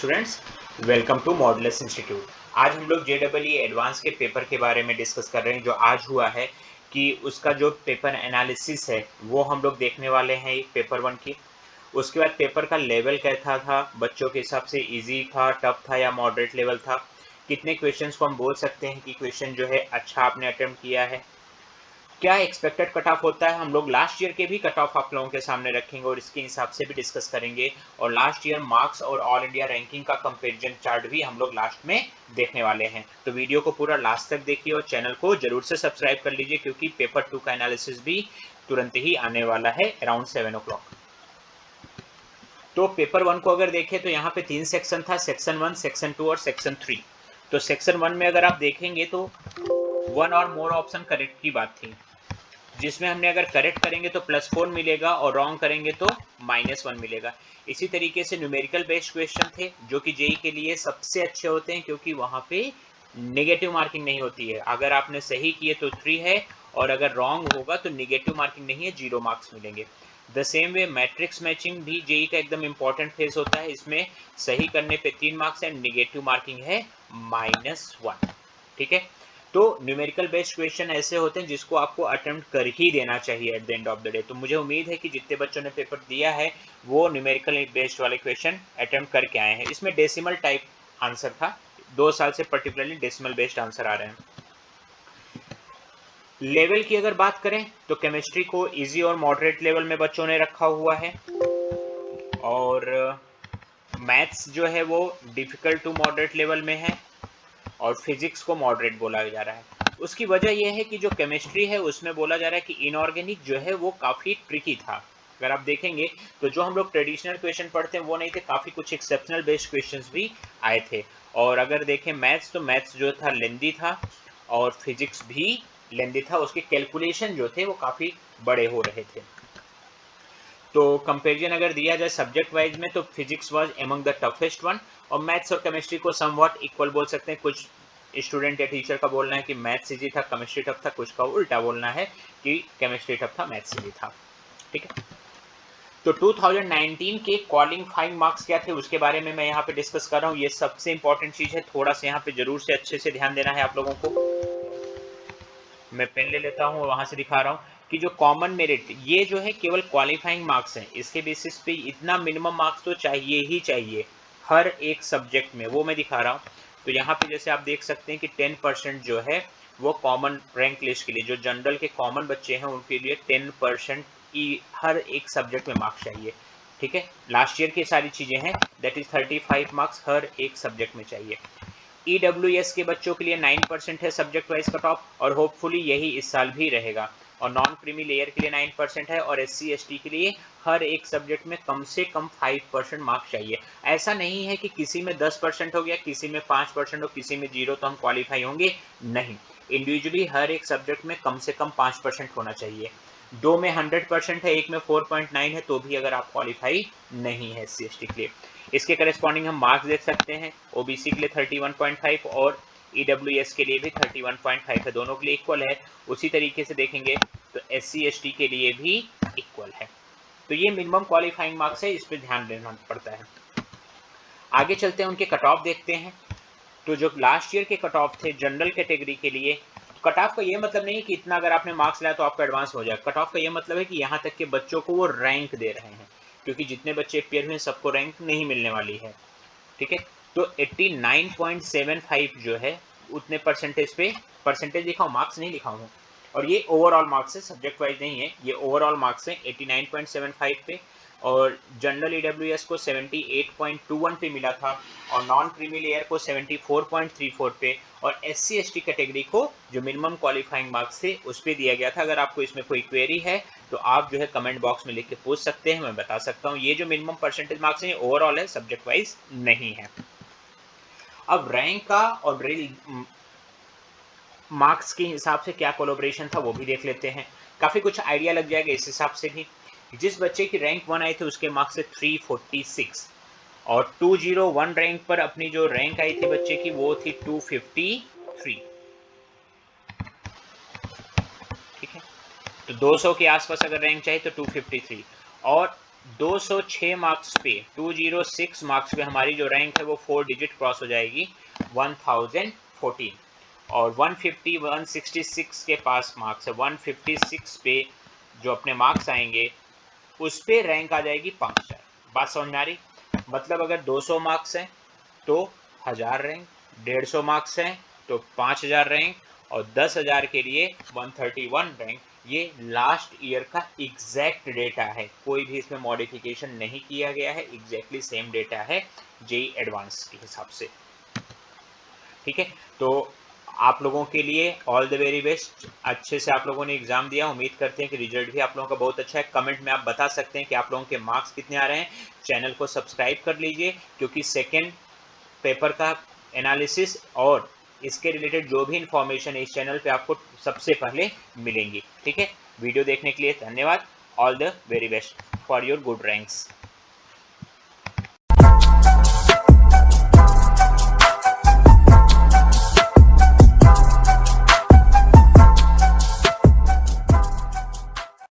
Students, welcome to models institute. आज हम लोग जेईई एडवांस के पेपर के बारे में डिस्कस कर रहे हैं जो आज हुआ है कि उसका जो पेपर एनालिसिस है वो हम लोग देखने वाले हैं पेपर वन की। उसके बाद पेपर का लेवल कैसा था, बच्चों के हिसाब से इजी था, टफ था या मॉडरेट लेवल था, कितने क्वेश्चंस को हम बोल सकते हैं कि क्वेश्चन जो है अच्छा आपने अटेम्प्ट किया है, क्या एक्सपेक्टेड कट ऑफ होता है। हम लोग लास्ट ईयर के भी कट ऑफ आप लोगों के सामने रखेंगे और इसके हिसाब से भी डिस्कस करेंगे, और लास्ट ईयर मार्क्स और ऑल इंडिया रैंकिंग का कंपैरिजन चार्ट भी हम लोग लास्ट में देखने वाले हैं। तो वीडियो को पूरा लास्ट तक देखिए और चैनल को जरूर से सब्सक्राइब कर लीजिए क्योंकि पेपर 2 का एनालिसिस भी तुरंत ही आने वाला है अराउंड 7 o'clock। तो पेपर 1 को अगर देखें तो यहाँ पे 3 सेक्शन था, सेक्शन 1, सेक्शन 2 और सेक्शन 3। तो सेक्शन 1 में अगर आप देखेंगे तो 1 और मोर ऑप्शन करेक्ट की बात थी, जिसमें हमने अगर करेक्ट करेंगे तो +4 मिलेगा और रॉन्ग करेंगे तो -1 मिलेगा। इसी तरीके से न्यूमेरिकल बेस्ड क्वेश्चन थे जो कि जेई के लिए सबसे अच्छे होते हैं क्योंकि वहां पे नेगेटिव मार्किंग नहीं होती है। अगर आपने सही किए तो 3 है और अगर रॉन्ग होगा तो नेगेटिव मार्किंग नहीं है, 0 मार्क्स मिलेंगे। The same way matrix matching भी जेई का एकदम इंपॉर्टेंट फेज होता है। इसमें सही करने पे 3 मार्क्स है, नेगेटिव मार्किंग है -1। ठीक है, तो न्यूमेरिकल बेस्ड क्वेश्चन ऐसे होते हैं जिसको आपको अटेम्प्ट कर ही देना चाहिए at the end of the day. तो मुझे उम्मीद है कि जितने बच्चों ने पेपर दिया है वो न्यूमेरिकल बेस्ड वाले क्वेश्चन अटेम्प्ट करके आए हैं। इसमें डेसिमल टाइप आंसर था, 2 साल से पर्टिकुलरली डेसिमल बेस्ड आंसर आ रहे हैं। लेवल की अगर बात करें तो केमिस्ट्री को इजी और मॉडरेट लेवल में बच्चों ने रखा हुआ है, और मैथ्स जो है वो डिफिकल्ट टू मॉडरेट लेवल में है, और फिजिक्स को मॉडरेट बोला जा रहा है। उसकी वजह यह है कि जो केमिस्ट्री है उसमें बोला जा रहा है कि इनऑर्गेनिक जो है वो काफ़ी ट्रिकी था। अगर आप देखेंगे तो जो हम लोग ट्रेडिशनल क्वेश्चन पढ़ते हैं वो नहीं थे, काफ़ी कुछ एक्सेप्शनल बेस्ड क्वेश्चंस भी आए थे। और अगर देखें मैथ्स तो मैथ्स जो था लेंदी था और फिजिक्स भी लेंदी था, उसके कैलकुलेशन जो थे वो काफ़ी बड़े हो रहे थे। तो कंपेरिजन अगर दिया जाए सब्जेक्ट वाइज में तो physics was among the toughest one, और मैथ्स और केमिस्ट्री को समवॉट इक्वल बोल सकते हैं। कुछ स्टूडेंट या टीचर का बोलना है कि मैथ्स इजी था केमिस्ट्री टफ था, कुछ का उल्टा बोलना है कि केमिस्ट्री टफ था मैथ्स इजी था। ठीक है, तो 2019 के क्वालिफाइंग मार्क्स क्या थे उसके बारे में मैं यहाँ पे डिस्कस कर रहा हूँ। ये सबसे इंपॉर्टेंट चीज है, थोड़ा सा यहाँ पे जरूर से अच्छे से ध्यान देना है आप लोगों को। मैं पेन ले लेता हूँ और वहां से दिखा रहा हूँ कि जो कॉमन मेरिट ये जो है केवल क्वालिफाइंग मार्क्स हैं। इसके बेसिस पे इतना मिनिमम मार्क्स तो चाहिए ही चाहिए हर एक सब्जेक्ट में, वो मैं दिखा रहा हूँ। तो यहाँ पे जैसे आप देख सकते हैं कि 10% जो है वो कॉमन रैंक लिस्ट के लिए, जो जनरल के कॉमन बच्चे हैं उनके लिए 10% की हर एक सब्जेक्ट में मार्क्स चाहिए। ठीक है, लास्ट ईयर की सारी चीजें हैं, दैट इज 35 मार्क्स हर एक सब्जेक्ट में चाहिए। EWS के बच्चों के लिए 9% है सब्जेक्ट वाइज कट ऑफ, और होपफुली यही इस साल भी रहेगा। और नॉन क्रीमी लेयर के लिए 9% है, और SC ST के लिए हर एक सब्जेक्ट में कम से कम 5% मार्क्स चाहिए। ऐसा नहीं है कि किसी में 10% हो गया, किसी में 5% हो, किसी में 0 तो हम क्वालिफाई होंगे, नहीं। इंडिविजुअली हर एक सब्जेक्ट में कम से कम 5% होना चाहिए। 2 में 100% है, एक में 4.9 है, तो भी अगर आप क्वालिफाई नहीं है SC ST के लिए। इसके करस्पॉन्डिंग हम मार्क्स देख सकते हैं, ओबीसी के लिए 31.5 और EWS के लिए भी 31.5 है, दोनों के लिए इक्वल है। उसी तरीके से देखेंगे तो SC ST के लिए भी इक्वल है। तो ये मिनिमम क्वालिफाइंग मार्क्स है, इस पर ध्यान देना पड़ता है। आगे चलते हैं, उनके कट ऑफ देखते हैं। तो जो लास्ट ईयर के कट ऑफ थे जनरल कैटेगरी के लिए, कट ऑफ का ये मतलब नहीं कि इतना अगर आपने मार्क्स लाया तो आपका एडवांस हो जाए। कट ऑफ का ये मतलब है कि यहाँ तक के बच्चों को वो रैंक दे रहे हैं, क्योंकि जितने बच्चे अपेयर हुए सबको रैंक नहीं मिलने वाली है। ठीक है, तो 89.75 जो है उतने परसेंटेज पे, परसेंटेज लिखा हूँ मार्क्स नहीं लिखा हूँ, और ये ओवरऑल मार्क्स है, सब्जेक्ट वाइज नहीं है, ये ओवरऑल मार्क्स है 89.75 पे। और जनरल EWS को 78.21 पे मिला था, और नॉन क्रीमी लेयर को 74.34 पे, और SC ST कैटेगरी को जो मिनिमम क्वालिफाइंग मार्क्स थे उस पर दिया गया था। अगर आपको इसमें कोई क्वेरी है तो आप जो है कमेंट बॉक्स में लिख के पूछ सकते हैं, मैं बता सकता हूँ। ये जो मिनिमम परसेंटेज मार्क्स हैं ओवरऑल है, सब्जेक्ट वाइज नहीं है। अब रैंक का और मार्क्स के हिसाब से क्या कोलैबोरेशन था वो भी देख लेते हैं, काफ़ी कुछ आइडिया लग जाएगा इस हिसाब से भी। जिस बच्चे की रैंक 1 आई थी उसके मार्क्स से 346, और 201 रैंक पर अपनी जो रैंक आई थी बच्चे की वो थी 253। ठीक है, तो 200 के आसपास अगर रैंक चाहिए तो 253, और 206 मार्क्स पे 206 मार्क्स पे हमारी जो रैंक है वो 4 डिजिट क्रॉस हो जाएगी 1014, और 150 166 के पास मार्क्स है, 156 पे जो अपने मार्क्स आएंगे उस पे रैंक आ जाएगी 5000। बात समझ में आ रही? मतलब अगर 200 मार्क्स हैं तो 1000 रैंक, 150 मार्क्स हैं तो 5000 रैंक, और 10,000 के लिए 131 रैंक। ये लास्ट ईयर का एग्जैक्ट डेटा है, कोई भी इसमें मॉडिफिकेशन नहीं किया गया है, एग्जैक्टली सेम डेटा है जेई एडवांस के हिसाब से। ठीक है, तो आप लोगों के लिए ऑल द वेरी बेस्ट। अच्छे से आप लोगों ने एग्जाम दिया, उम्मीद करते हैं कि रिजल्ट भी आप लोगों का बहुत अच्छा है। कमेंट में आप बता सकते हैं कि आप लोगों के मार्क्स कितने आ रहे हैं। चैनल को सब्सक्राइब कर लीजिए, क्योंकि सेकेंड पेपर का एनालिसिस और इसके रिलेटेड जो भी इंफॉर्मेशन है इस चैनल पे आपको सबसे पहले मिलेंगी। ठीक है, वीडियो देखने के लिए धन्यवाद। All the very best for your good ranks.